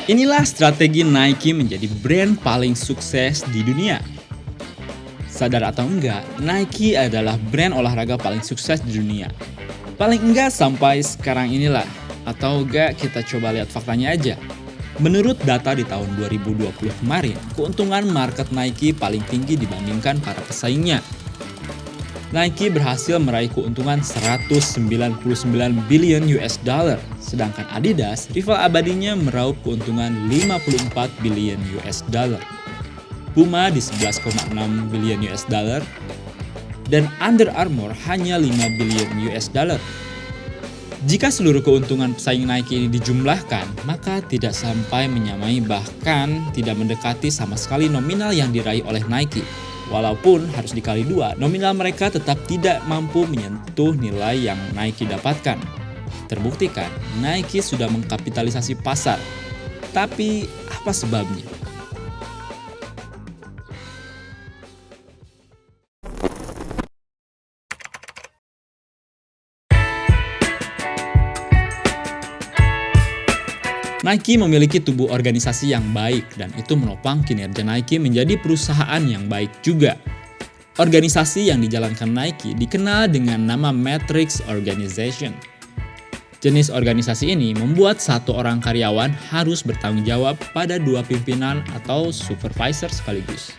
Inilah strategi Nike menjadi brand paling sukses di dunia. Sadar atau enggak, Nike adalah brand olahraga paling sukses di dunia. Paling enggak sampai sekarang inilah. Atau enggak kita coba lihat faktanya aja. Menurut data di tahun 2020 kemarin, keuntungan market Nike paling tinggi dibandingkan para pesaingnya. Nike berhasil meraih keuntungan 199 billion US dollar, sedangkan Adidas, rival abadinya meraup keuntungan 54 billion US dollar. Puma di 11,6 billion US dollar, dan Under Armour hanya 5 billion US dollar. Jika seluruh keuntungan pesaing Nike ini dijumlahkan, maka tidak sampai menyamai bahkan tidak mendekati sama sekali nominal yang diraih oleh Nike. Walaupun harus dikali 2, nominal mereka tetap tidak mampu menyentuh nilai yang Nike dapatkan. Terbuktikan, Nike sudah mengkapitalisasi pasar. Tapi apa sebabnya? Nike memiliki tubuh organisasi yang baik dan itu menopang kinerja Nike menjadi perusahaan yang baik juga. Organisasi yang dijalankan Nike dikenal dengan nama Matrix Organization. Jenis organisasi ini membuat satu orang karyawan harus bertanggung jawab pada 2 pimpinan atau supervisor sekaligus.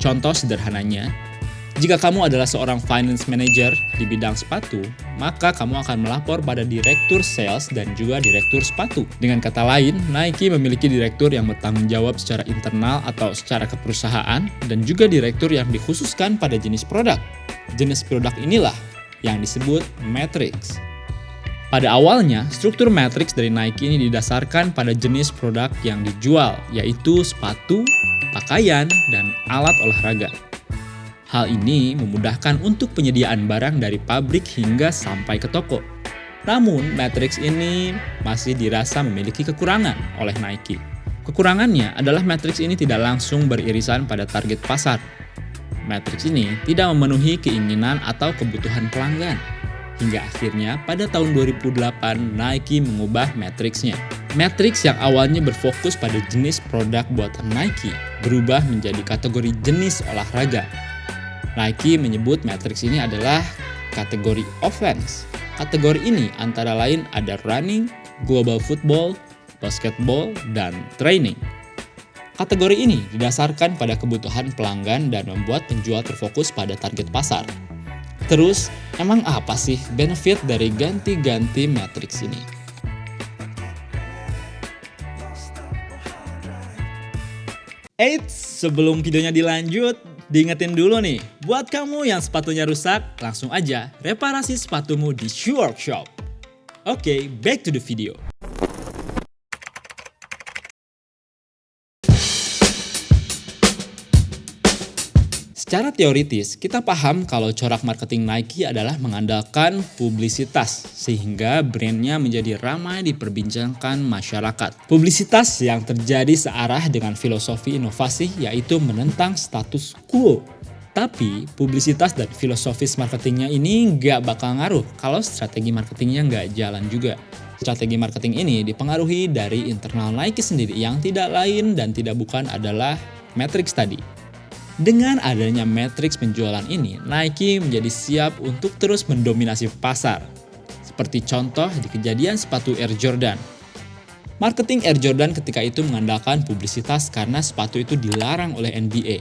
Contoh sederhananya, jika kamu adalah seorang finance manager di bidang sepatu, maka kamu akan melapor pada direktur sales dan juga direktur sepatu. Dengan kata lain, Nike memiliki direktur yang bertanggung jawab secara internal atau secara keperusahaan dan juga direktur yang dikhususkan pada jenis produk. Jenis produk inilah yang disebut matrix. Pada awalnya, struktur matrix dari Nike ini didasarkan pada jenis produk yang dijual, yaitu sepatu, pakaian, dan alat olahraga. Hal ini memudahkan untuk penyediaan barang dari pabrik hingga sampai ke toko. Namun, matrix ini masih dirasa memiliki kekurangan oleh Nike. Kekurangannya adalah matrix ini tidak langsung beririsan pada target pasar. Matrix ini tidak memenuhi keinginan atau kebutuhan pelanggan. Hingga akhirnya pada tahun 2008 Nike mengubah matrixnya. Matrix yang awalnya berfokus pada jenis produk buatan Nike berubah menjadi kategori jenis olahraga. Nike menyebut matrix ini adalah kategori offense. Kategori ini antara lain ada running, global football, basketball, dan training. Kategori ini didasarkan pada kebutuhan pelanggan dan membuat penjual terfokus pada target pasar. Terus, emang apa sih benefit dari ganti-ganti matrix ini? Eits, sebelum videonya dilanjut, diingetin dulu nih, buat kamu yang sepatunya rusak, langsung aja reparasi sepatumu di Shoe Workshop. Oke, back to the video. Secara teoritis, kita paham kalau corak marketing Nike adalah mengandalkan publisitas, sehingga brandnya menjadi ramai diperbincangkan masyarakat. Publisitas yang terjadi searah dengan filosofi inovasi, yaitu menentang status quo. Tapi, publisitas dan filosofis marketingnya ini nggak bakal ngaruh kalau strategi marketingnya nggak jalan juga. Strategi marketing ini dipengaruhi dari internal Nike sendiri yang tidak lain dan tidak bukan adalah matrix tadi. Dengan adanya matrix penjualan ini, Nike menjadi siap untuk terus mendominasi pasar. Seperti contoh di kejadian sepatu Air Jordan. Marketing Air Jordan ketika itu mengandalkan publisitas karena sepatu itu dilarang oleh NBA.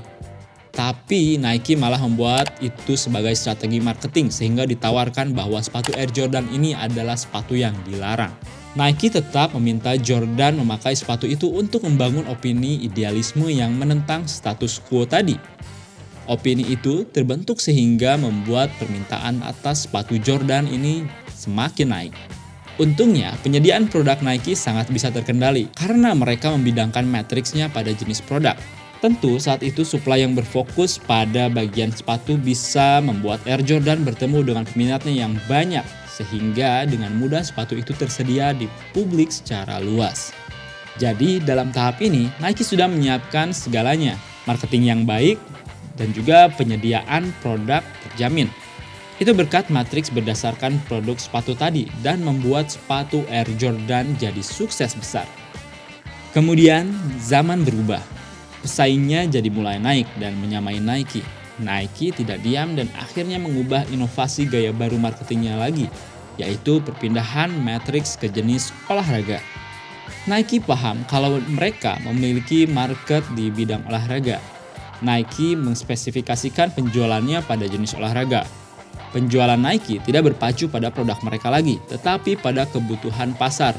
Tapi Nike malah membuat itu sebagai strategi marketing sehingga ditawarkan bahwa sepatu Air Jordan ini adalah sepatu yang dilarang. Nike tetap meminta Jordan memakai sepatu itu untuk membangun opini idealisme yang menentang status quo tadi. Opini itu terbentuk sehingga membuat permintaan atas sepatu Jordan ini semakin naik. Untungnya, penyediaan produk Nike sangat bisa terkendali karena mereka membidangkan matriksnya pada jenis produk. Tentu saat itu supply yang berfokus pada bagian sepatu bisa membuat Air Jordan bertemu dengan peminatnya yang banyak, sehingga dengan mudah sepatu itu tersedia di publik secara luas. Jadi dalam tahap ini Nike sudah menyiapkan segalanya, marketing yang baik dan juga penyediaan produk terjamin. Itu berkat matriks berdasarkan produk sepatu tadi dan membuat sepatu Air Jordan jadi sukses besar. Kemudian zaman berubah. Pesaingnya jadi mulai naik dan menyamai Nike. Nike tidak diam dan akhirnya mengubah inovasi gaya baru marketingnya lagi, yaitu perpindahan matriks ke jenis olahraga. Nike paham kalau mereka memiliki market di bidang olahraga. Nike mengspesifikasikan penjualannya pada jenis olahraga. Penjualan Nike tidak berpacu pada produk mereka lagi, tetapi pada kebutuhan pasar.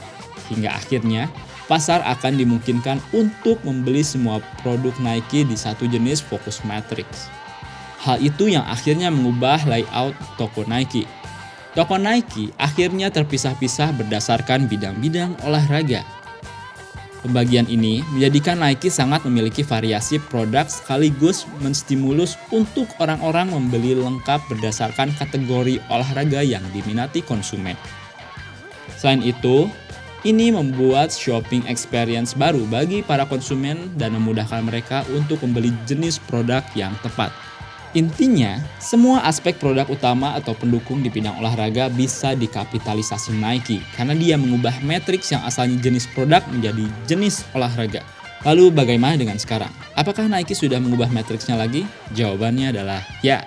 Hingga akhirnya, pasar akan dimungkinkan untuk membeli semua produk Nike di satu jenis fokus matrix. Hal itu yang akhirnya mengubah layout toko Nike. Toko Nike akhirnya terpisah-pisah berdasarkan bidang-bidang olahraga. Pembagian ini menjadikan Nike sangat memiliki variasi produk sekaligus menstimulus untuk orang-orang membeli lengkap berdasarkan kategori olahraga yang diminati konsumen. Selain itu, ini membuat shopping experience baru bagi para konsumen dan memudahkan mereka untuk membeli jenis produk yang tepat. Intinya, semua aspek produk utama atau pendukung di bidang olahraga bisa dikapitalisasi Nike karena dia mengubah matriks yang asalnya jenis produk menjadi jenis olahraga. Lalu bagaimana dengan sekarang? Apakah Nike sudah mengubah matriksnya lagi? Jawabannya adalah ya.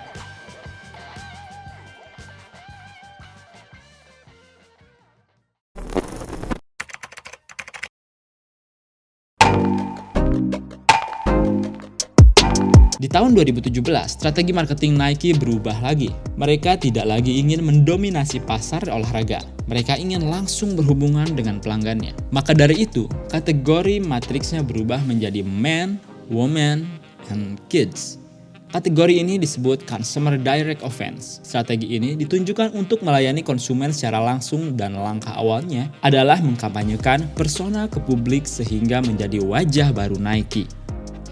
Di tahun 2017, strategi marketing Nike berubah lagi. Mereka tidak lagi ingin mendominasi pasar olahraga. Mereka ingin langsung berhubungan dengan pelanggannya. Maka dari itu, kategori matriksnya berubah menjadi men, women, and kids. Kategori ini disebut Consumer Direct Offense. Strategi ini ditunjukkan untuk melayani konsumen secara langsung dan langkah awalnya adalah mengkampanyekan persona ke publik sehingga menjadi wajah baru Nike.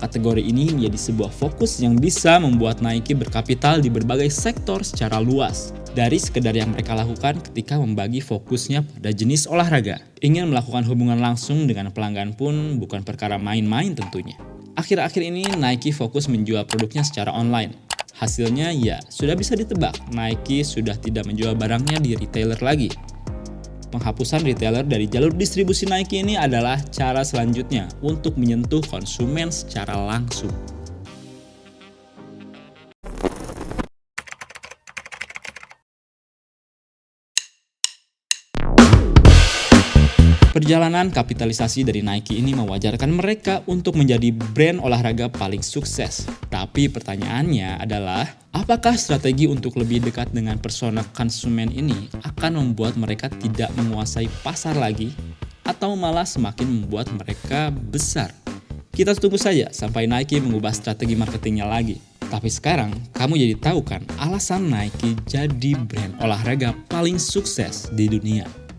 Kategori ini menjadi sebuah fokus yang bisa membuat Nike berkapital di berbagai sektor secara luas. Dari sekedar yang mereka lakukan ketika membagi fokusnya pada jenis olahraga. Ingin melakukan hubungan langsung dengan pelanggan pun bukan perkara main-main tentunya. Akhir-akhir ini Nike fokus menjual produknya secara online. Hasilnya ya sudah bisa ditebak, Nike sudah tidak menjual barangnya di retailer lagi. Penghapusan retailer dari jalur distribusi Nike ini adalah cara selanjutnya untuk menyentuh konsumen secara langsung. Perjalanan kapitalisasi dari Nike ini mewajarkan mereka untuk menjadi brand olahraga paling sukses. Tapi pertanyaannya adalah, apakah strategi untuk lebih dekat dengan persona konsumen ini akan membuat mereka tidak menguasai pasar lagi atau malah semakin membuat mereka besar? Kita tunggu saja sampai Nike mengubah strategi marketingnya lagi. Tapi sekarang kamu jadi tahu kan alasan Nike jadi brand olahraga paling sukses di dunia.